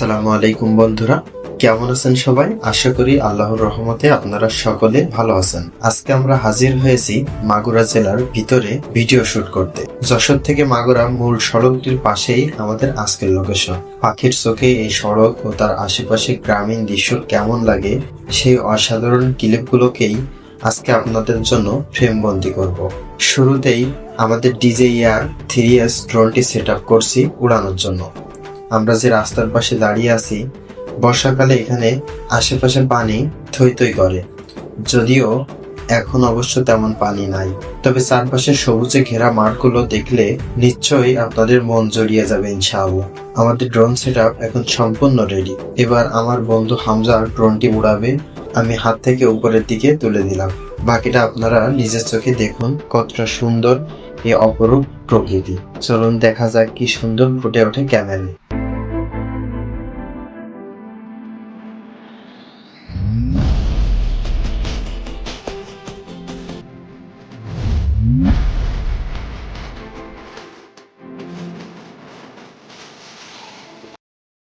আসসালামু আলাইকুম বন্ধুরা, কেমন আছেন সবাই? আশা করি আল্লাহর রহমতে আপনারা সকলে ভালো আছেন। আজকে আমরা হাজির হয়েছি মাগুরা জেলার ভিতরে ভিডিও শুট করতে। যশোর থেকে মাগুরা মূল সড়কটির পাশেই আমাদের আজকের লোকেশন। পাখির চোখে এই সড়ক ও তার আশেপাশে গ্রামীণ দৃশ্য কেমন লাগে সেই অসাধারণ ক্লিপগুলোকেই আজকে আপনাদের জন্য ফ্রেমবন্দি করব। শুরুতেই আমাদের DJI-R 3S ড্রোনটি সেট আপ করছি উড়ানোর জন্য। আমরা যে রাস্তার পাশে দাঁড়িয়ে আছি, বর্ষাকালে এখানে আশেপাশে পানি থই থই করে, যদিও এখন অবশ্য তেমন পানি নাই। তবে চারপাশে সবুজে ঘেরা মাঠগুলো দেখলে নিশ্চয়ই আপনাদের মন জড়িয়ে যাবে ইনশাআল্লাহ। আমাদের ড্রোন সেট আপ এখন সম্পূর্ণ রেডি। এবার আমার বন্ধু হামজার ড্রোনটি উড়াবে। আমি হাত থেকে উপরের দিকে তুলে দিলাম। বাকিটা আপনারা নিজের চোখে দেখুন কতটা সুন্দর এই অপরূপ প্রকৃতি। চলুন দেখা যাক কি সুন্দর ফুটে ওঠে ক্যামেরায়।